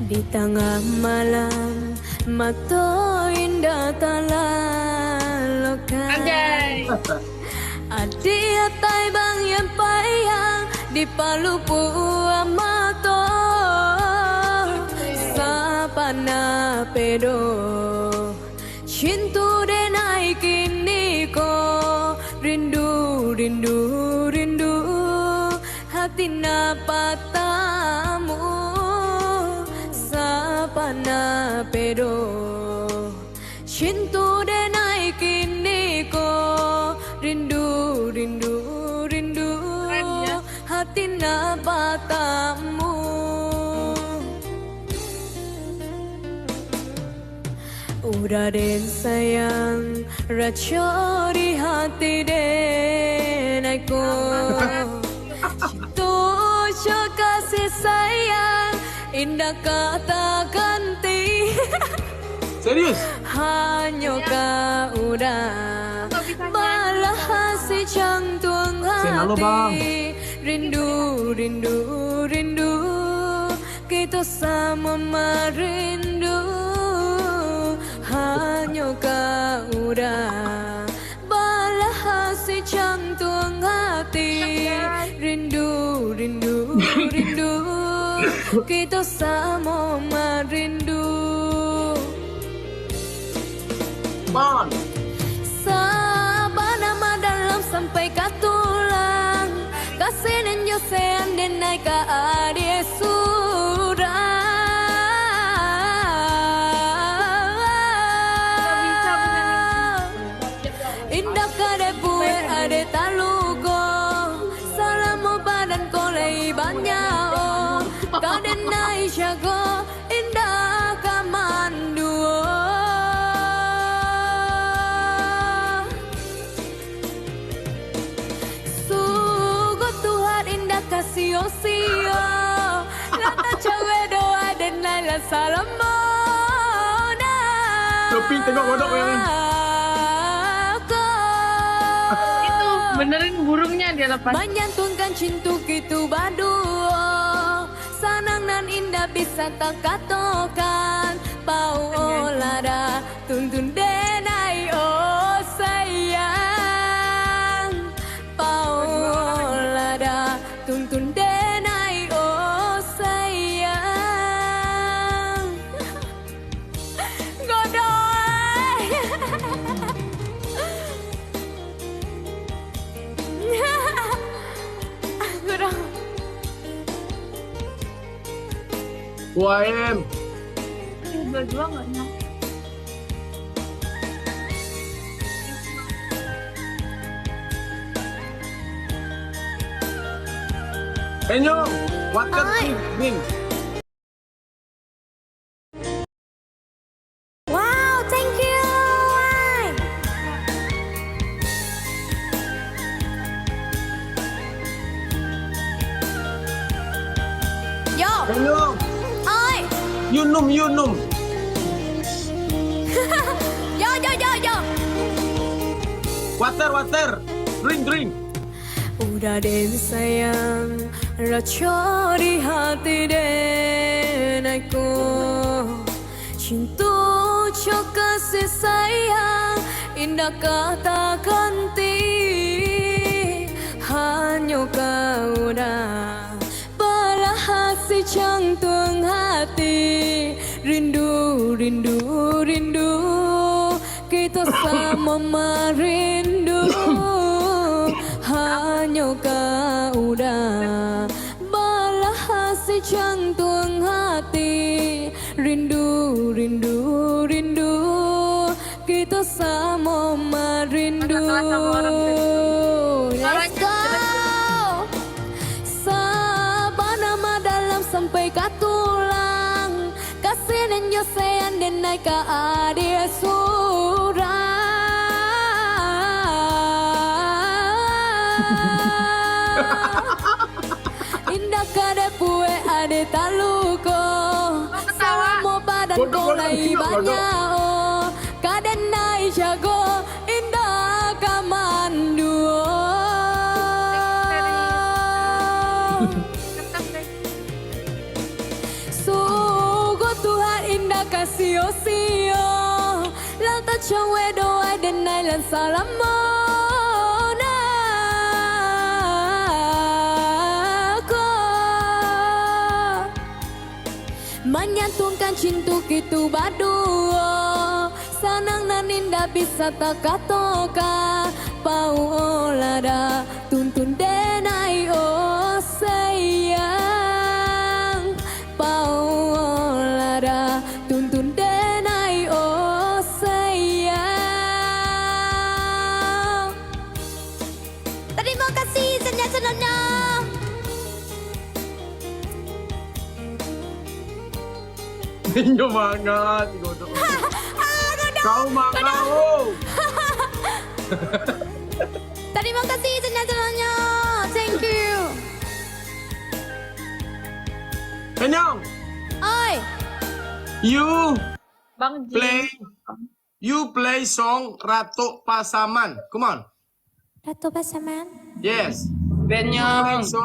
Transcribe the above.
Di tengah malam mato indah talalokan. Anjay. Adi atai bang yang payang di palu mato sapana pedo cintu denai kini ko rindu rindu rindu hati napatamu sapana pedo cintu denai kini ko rindu rindu rindu hati napatamu. Udah den sayang raco di hati denaiku cintu kasih sayang indah kata ganti. Serius? Hanya kau udah malah hasi jantung hati. Rindu, rindu, rindu kita sama merindu. Hanya kau udah malah hasi jantung hati. Rindu, rindu, rindu kita sama merindu. Bon. Sabana dalam sampai ke tulang kasih nenyo sean den naik ke adie surah. Indah kade bue ade talugo salamu badan kolei banyak kade naik jago indah kamanduo. Sio-sio lata cawe doa dan lala salamona. Kopi tengok kodok ya. Itu benerin burungnya dia lepas. Menyantungkan cintu gitu baduo sanang nan indah bisa tak katokan. Pau olada tuntun denai oh sayang. Pau olada tuntun denai oh sayang. Godoy. Godoy. UAM. Dua-dua nggak nyampe. Enyo, water ring. Wow, thank you. Yo, Enyo, oi. Yunum. Yo. Water. Drink. Udah den sayang raco di hati denaiku cintu kasih sayang indah kata ganti. Hanya kau udah malah hasi jantung hati. Rindu, rindu, rindu kita sama merindu. Hanya kau udah malah hasi jantung hati. Rindu, rindu, rindu kita sama merindu. Let's go. Sabana dalam sampai ke tulang kasih nenyo sean den naik ke adie surah. Indah kade pue ade taluko salamu badan kolai banyak kade naik jago indah kamanduo. sio Lao ta cho quê đồ ai đến nay lần xa lắm mona ko Menyatukan cintu gitu badua Sanang nan indah bisa tak katoka Pau olada tuntun denai oh sayang Pau olada tuntun denai oh sayang Terima kasih senja-senjanya Inyo mangat. Godok. Kau mangat. Oh. Terima kasih senja-senjanya Thank you Enyong, Oi Bang Jin. you play song Ratu Pasaman. Come on. Ratu Pasaman Yes. Benyong. Play song